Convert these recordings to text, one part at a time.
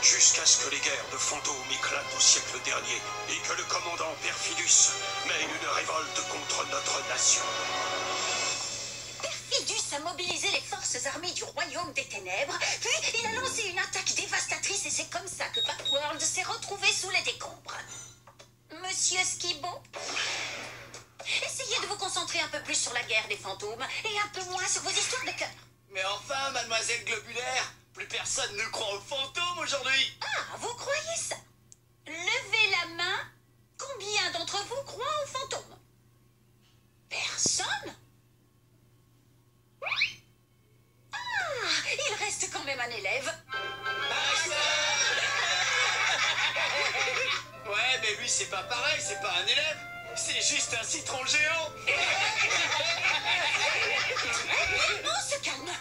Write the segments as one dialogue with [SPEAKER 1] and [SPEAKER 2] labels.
[SPEAKER 1] jusqu'à ce que les guerres de fantômes éclatent au siècle dernier et que le commandant Perfidus mène une révolte contre notre nation.
[SPEAKER 2] Perfidus a mobilisé les forces armées du royaume des ténèbres, puis il a lancé une attaque dévastatrice et c'est comme ça que Backworld s'est retrouvé sous les décombres. Monsieur Skibon, essayez de vous concentrer un peu plus sur la guerre des fantômes et un peu moins sur vos histoires de cœur.
[SPEAKER 3] Mais enfin, mademoiselle Globulaire, plus personne ne croit aux fantômes aujourd'hui.
[SPEAKER 2] Ah, vous croyez ça? Levez la main. Combien d'entre vous croient aux fantômes? Personne? Ah, il reste quand même un élève.
[SPEAKER 3] Ouais, mais lui, c'est pas pareil, c'est pas un élève. C'est juste un citron géant.
[SPEAKER 2] On se calme.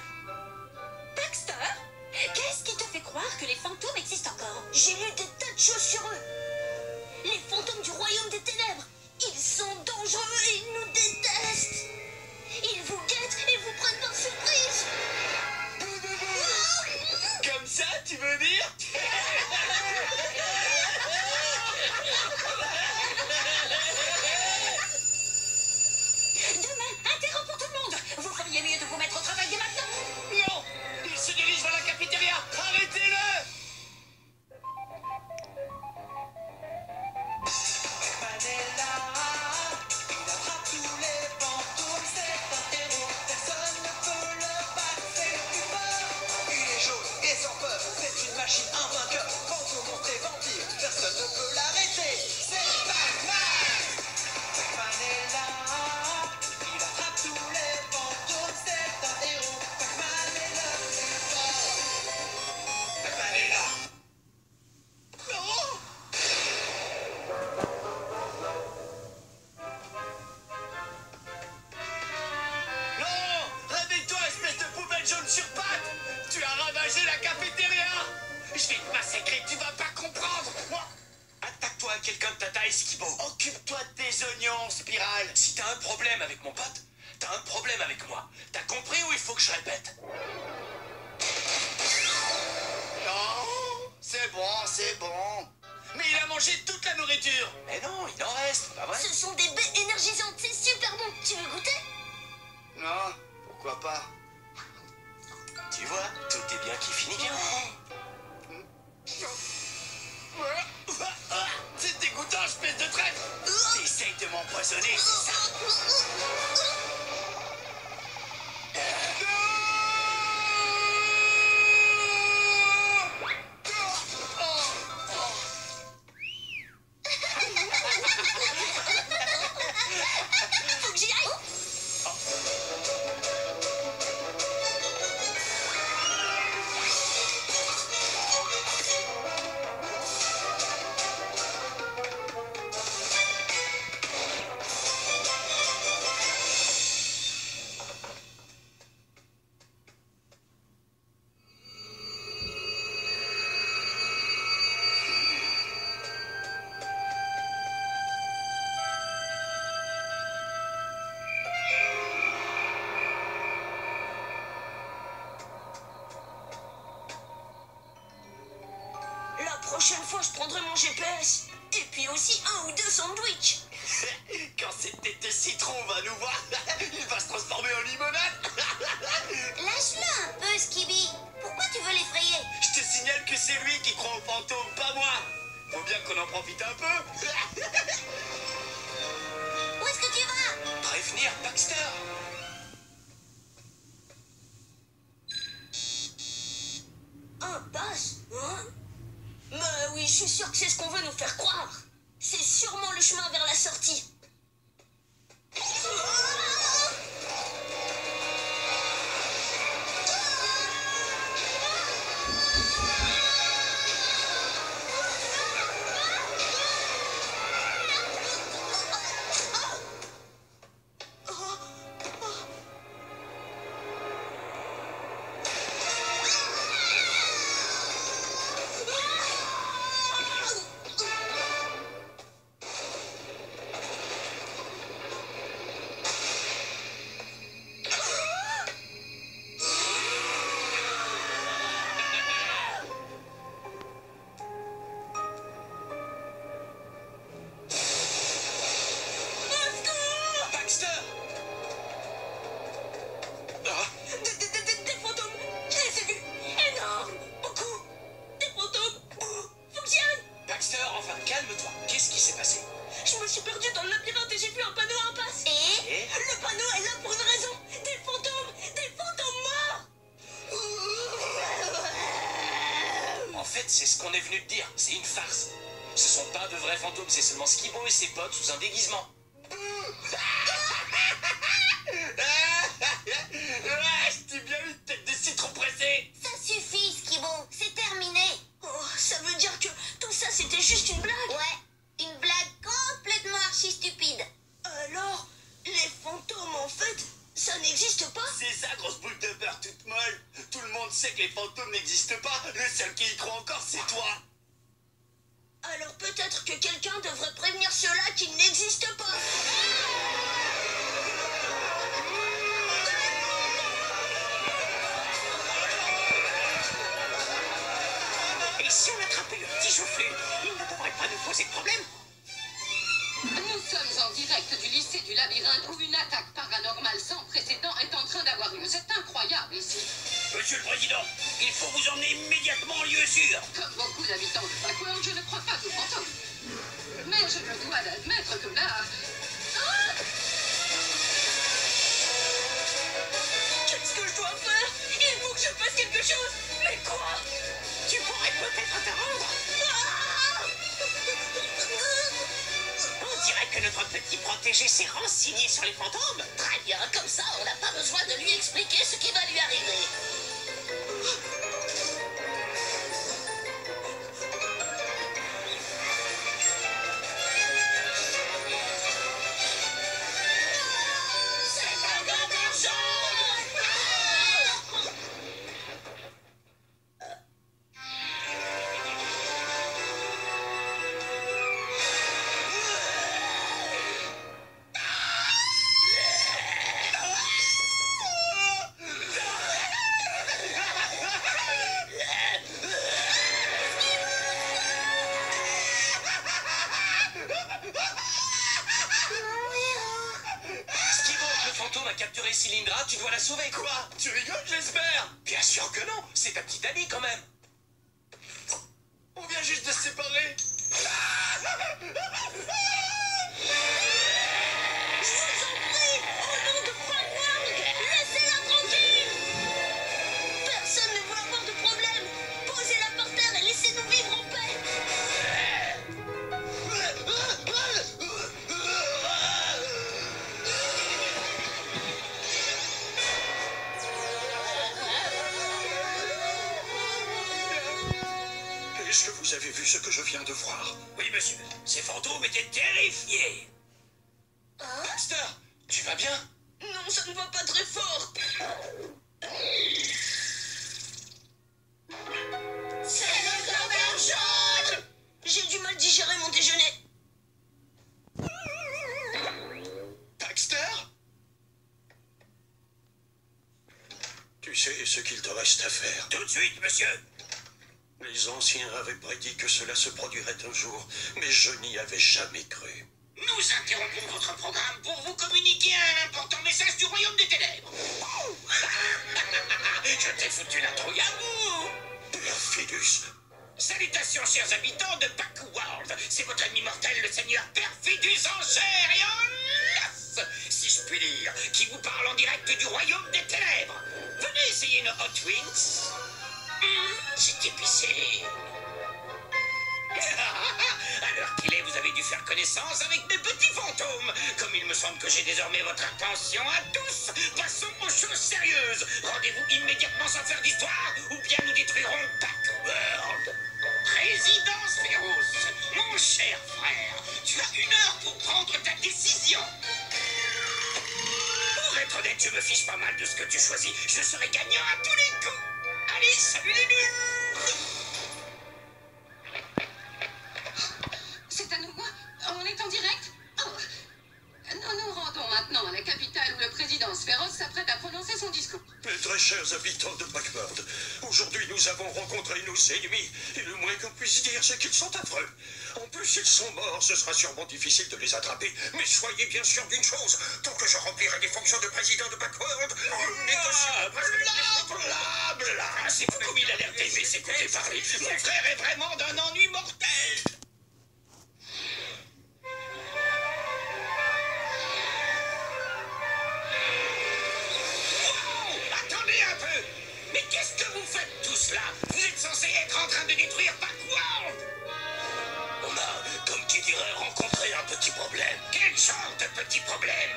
[SPEAKER 2] Baxter, qu'est-ce qui te fait croire que les fantômes existent encore? J'ai lu des tas de choses sur eux. Les fantômes du royaume des ténèbres. Ils sont dangereux et ils nous détestent. Ils vous guettent et vous prennent par surprise.
[SPEAKER 3] Comme ça, tu veux dire?
[SPEAKER 2] Demain, interro pour tout le monde. Vous feriez mieux de vous mettre au travail dès maintenant.
[SPEAKER 3] Non, il se dirige vers la cafétéria. Arrêtez-le! Sur pattes! Tu as ravagé la cafétéria! Je vais te massacrer, tu vas pas comprendre! Moi, attaque-toi à quelqu'un de ta taille, Skibo! Occupe-toi de tes oignons, Spirale! Si t'as un problème avec mon pote, t'as un problème avec moi. T'as compris ou il faut que je répète? Non! C'est bon, c'est bon! Mais il a mangé toute la nourriture! Mais non, il en reste, pas vrai?
[SPEAKER 2] Ce sont des baies énergisantes, c'est super bon. Tu veux goûter?
[SPEAKER 3] Non, pourquoi pas? Tu vois, tout est bien qui finit bien. C'est dégoûtant, espèce de traître. T'essayes de m'empoisonner, c'est ça?
[SPEAKER 2] Faut que j'y aille. La prochaine fois, je prendrai mon GPS. Et puis aussi 1 ou 2 sandwichs.
[SPEAKER 3] Quand cette tête de citron va nous voir, il va se transformer en limonade.
[SPEAKER 2] Lâche-le un peu, Skibby. Pourquoi tu veux l'effrayer?
[SPEAKER 3] Je te signale que c'est lui qui croit aux fantômes, pas moi. Faut bien qu'on en profite un peu.
[SPEAKER 2] Où est-ce que tu vas?
[SPEAKER 3] Prévenir Baxter.
[SPEAKER 2] Un passe, hein? Bah oui, je suis sûr que c'est ce qu'on veut nous faire croire. C'est sûrement le chemin vers la sortie.
[SPEAKER 3] fait, c'est ce qu'on est venu te dire. C'est une farce. Ce sont pas de vrais fantômes, c'est seulement Skibo et ses potes sous un déguisement. Je t'ai bien eu une tête de citron pressé.
[SPEAKER 2] Ça suffit, Skibo, c'est terminé. Oh, ça veut dire que tout ça c'était juste une blague? Ouais, une blague complètement archi stupide. Alors, les fantômes en fait, ça n'existe pas?
[SPEAKER 3] C'est ça, grosse boule de beurre toute molle. Tout le monde sait que les fantômes n'existent pas. Le seul qui y croit encore, c'est toi.
[SPEAKER 2] Alors peut-être que quelqu'un devrait prévenir ceux-là qui n'existent pas.
[SPEAKER 3] Et si on attrapait le petit chauffeur, il ne devrait pas nous poser de problème.
[SPEAKER 4] Nous sommes en direct du lycée du labyrinthe où une attaque paranormale sans précédent est en train d'avoir lieu. C'est incroyable ici.
[SPEAKER 3] Monsieur le Président, il faut vous emmener immédiatement en lieu sûr.
[SPEAKER 4] Comme beaucoup d'habitants de Backworld, je ne crois pas aux fantômes. Mais je me dois d'admettre que là... Ah!
[SPEAKER 2] Qu'est-ce que je dois faire? Il faut que je fasse quelque chose. Mais quoi?
[SPEAKER 3] Tu pourrais peut-être te rendre. On dirait que notre petit protégé s'est renseigné sur les fantômes.
[SPEAKER 2] Très bien, comme ça, on n'a pas besoin de lui expliquer ce qui va lui arriver.
[SPEAKER 3] Capturer Cylindra, tu dois la sauver. Quoi? Tu rigoles, j'espère? Bien sûr que non, c'est ta petite amie quand même. On vient juste de se séparer.
[SPEAKER 2] Je vous en prie, au nom de Backworld, laissez-la tranquille. Personne ne veut avoir de problème. Posez-la par terre et laissez-nous vivre en paix.
[SPEAKER 1] Est-ce que vous avez vu ce que je viens de voir?
[SPEAKER 3] Oui, monsieur. Ces fantômes étaient terrifiés.
[SPEAKER 2] Hein?
[SPEAKER 3] Baxter, tu vas bien?
[SPEAKER 2] Non, ça ne va pas très fort. C'est le Gobert jaune. J'ai du mal à digérer mon déjeuner.
[SPEAKER 1] Baxter? Tu sais ce qu'il te reste à faire.
[SPEAKER 3] Tout de suite, monsieur.
[SPEAKER 1] Les anciens avaient prédit que cela se produirait un jour, mais je n'y avais jamais cru.
[SPEAKER 3] Nous interrompons votre programme pour vous communiquer un important message du Royaume des Ténèbres. Je t'ai foutu la trouille à vous.
[SPEAKER 1] Perfidus.
[SPEAKER 3] Salutations, chers habitants de Backworld. C'est votre ennemi mortel, le seigneur Perfidus en chair et en os, si je puis dire, qui vous parle en direct du Royaume des Ténèbres. Venez essayer nos Hot Wings. C'est épicé. À l'heure qu'il est, vous avez dû faire connaissance avec mes petits fantômes. Comme il me semble que j'ai désormais votre attention à tous, passons aux choses sérieuses. Rendez-vous immédiatement sans faire d'histoire, ou bien nous détruirons Backworld. Présidence Féroce, mon cher frère, tu as 1 heure pour prendre ta décision. Pour être honnête, je me fiche pas mal de ce que tu choisis. Je serai gagnant à tous les coups. Allez, salut les nuls.
[SPEAKER 4] C'est à nous? On est en direct? Oh. Nous nous rendons maintenant à la capitale où le président Sphéros s'apprête à prononcer son discours.
[SPEAKER 1] Mes très chers habitants de Backworld, aujourd'hui nous avons rencontré nos ennemis, et le moins qu'on puisse dire c'est qu'ils sont affreux. En plus, ils sont morts, ce sera sûrement difficile de les attraper, mais soyez bien sûr d'une chose, tant que je remplirai les fonctions de président de Backworld, nous négocierons
[SPEAKER 3] Bla, c'est fou comme il a l'air d'aimer s'écouter parler. Mon frère est vraiment d'un ennui mortel. Wow, attendez un peu. Mais qu'est-ce que vous faites tous là? Vous êtes censés censé être en train de détruire Backworld. On a, comme qui dirait, rencontré un petit problème. Quel genre de petit problème?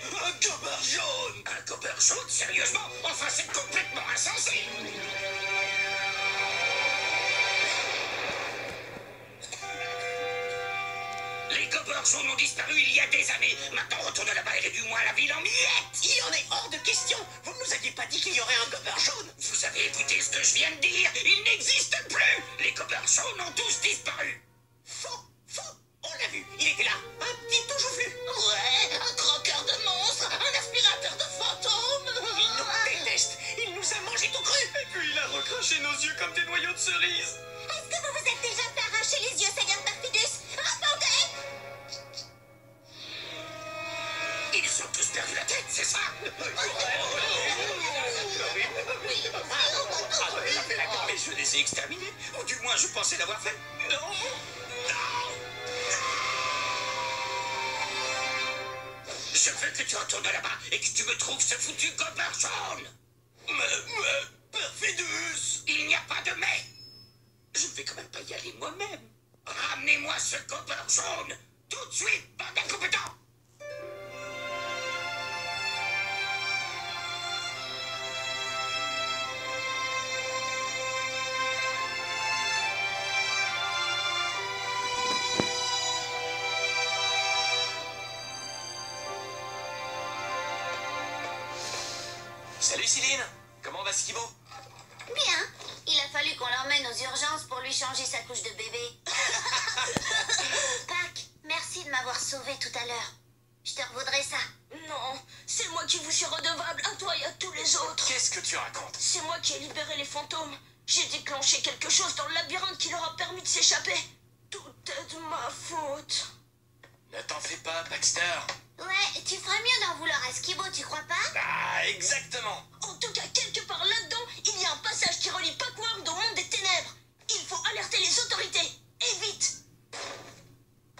[SPEAKER 3] Un gobeur jaune. Un gobeur jaune? Sérieusement? Enfin, c'est complètement insensé. Les gobeurs jaunes ont disparu il y a des années. Maintenant, retourne là-bas et réduis-moi la ville en miettes. Il en est hors de question. Vous ne nous aviez pas dit qu'il y aurait un gobeur jaune. Vous avez écouté ce que je viens de dire? Il n'existe plus. Les gobeurs jaunes ont tous disparu. Faux, faux. On l'a vu. Il était là. Un petit tout joufflu. Ouais, un croqueur de monstres. Un aspirateur de fantômes. Il nous déteste. Il nous a mangé tout cru. Et puis il a recraché nos yeux comme des noyaux de cerise.
[SPEAKER 2] Est-ce que vous vous êtes déjà fait arracher les yeux, Seigneur Perfidus? Répondez!
[SPEAKER 3] Ils ont tous perdu la tête, c'est ça? Mais je les ai exterminés. Ou du moins, je pensais l'avoir fait. Non! Non! Je veux que tu retournes là-bas et que tu me trouves ce foutu gobeur jaune. Mais, Perfidus! Il n'y a pas de mais. Je ne vais quand même pas y aller moi-même. Ramenez-moi ce gobeur jaune. Tout de suite, bande d'incompétents. Salut Céline, comment va Skibo?
[SPEAKER 2] Bien. Il a fallu qu'on l'emmène aux urgences pour lui changer sa couche de bébé. Pac, merci de m'avoir sauvé tout à l'heure. Je te revaudrai ça.
[SPEAKER 5] Non, c'est moi qui vous suis redevable, à toi et à tous les autres.
[SPEAKER 3] Qu'est-ce que tu racontes?
[SPEAKER 5] C'est moi qui ai libéré les fantômes. J'ai déclenché quelque chose dans le labyrinthe qui leur a permis de s'échapper. Tout est de ma faute.
[SPEAKER 3] Ne t'en fais pas, Baxter.
[SPEAKER 2] Ouais, tu ferais mieux d'en vouloir à Skibo, tu crois pas?
[SPEAKER 3] Ah, exactement.
[SPEAKER 5] En tout cas, quelque part là-dedans, il y a un passage qui relie Backworld au monde des ténèbres. Il faut alerter les autorités. Et vite.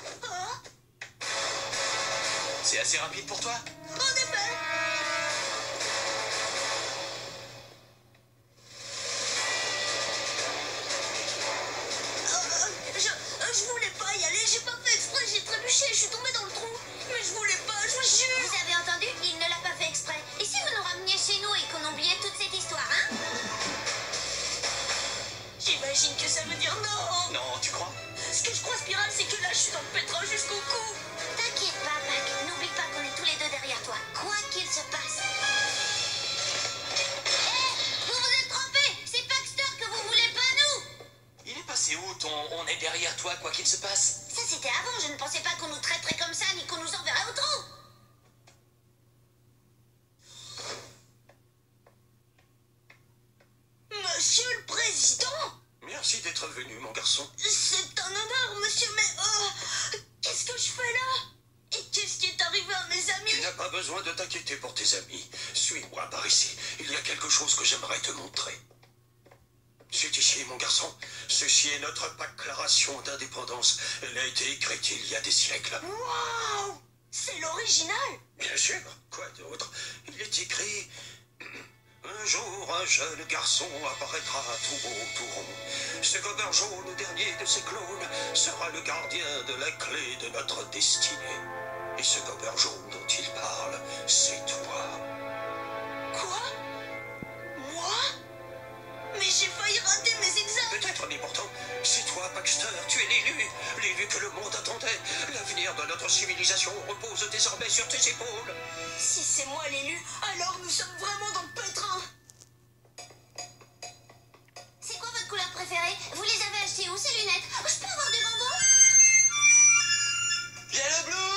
[SPEAKER 5] Oh,
[SPEAKER 3] C'est assez rapide pour toi?
[SPEAKER 5] en effet. Je voulais pas y aller, j'ai pas fait exprès, j'ai trébuché, je suis tombée dans le trou. Mais je voulais pas, je vous jure.
[SPEAKER 2] Vous avez entendu? Il ne l'a pas fait exprès. Et si vous nous rameniez chez nous et qu'on oubliait toute cette histoire, hein?
[SPEAKER 5] J'imagine que ça veut dire non.
[SPEAKER 3] Non, tu crois?
[SPEAKER 5] Ce que je crois, Spirale, c'est que là, je suis dans le pétrin jusqu'au cou.
[SPEAKER 2] T'inquiète pas, Pac. N'oublie pas qu'on est tous les deux derrière toi, quoi qu'il se passe. Hé, vous vous êtes trompés. C'est Baxter que vous voulez, pas nous.
[SPEAKER 3] Il est passé où ton on est derrière toi, quoi qu'il se passe?
[SPEAKER 2] Ça, c'était avant. Je ne pensais pas qu'on nous traiterait comme ça, ni qu'on nous enverrait au trou.
[SPEAKER 5] Monsieur le Président,
[SPEAKER 1] Merci d'être venu, mon garçon.
[SPEAKER 5] c'est un honneur, monsieur, mais qu'est-ce que je fais là? Et qu'est-ce qui est arrivé à mes amis?
[SPEAKER 1] Tu n'as pas besoin de t'inquiéter pour tes amis. Suis-moi par ici. Il y a quelque chose que j'aimerais te montrer. C'est ici, mon garçon. Ceci est notre déclaration d'indépendance. Elle a été écrite il y a des siècles.
[SPEAKER 5] Waouh! C'est l'original!
[SPEAKER 1] Bien sûr. Quoi d'autre? Il est écrit... Un jour, un jeune garçon apparaîtra tout beau, tout rond. Ce gobeur jaune, le dernier de ses clones, sera le gardien de la clé de notre destinée. Et ce gobeur jaune dont il parle, c'est toi.
[SPEAKER 5] Quoi? Moi? Mais j'ai failli rater mes examens!
[SPEAKER 1] Peut-être, mais pourtant, c'est toi, Baxter, tu es l'élu. L'élu que le monde attendait. L'avenir de notre civilisation repose désormais sur tes épaules.
[SPEAKER 5] Si c'est moi l'élu, alors nous sommes vraiment dans le pétrin!
[SPEAKER 2] C'est quoi votre couleur préférée? Vous les avez achetées où, ces lunettes? Je peux avoir des bonbons?
[SPEAKER 3] Il y a le bleu!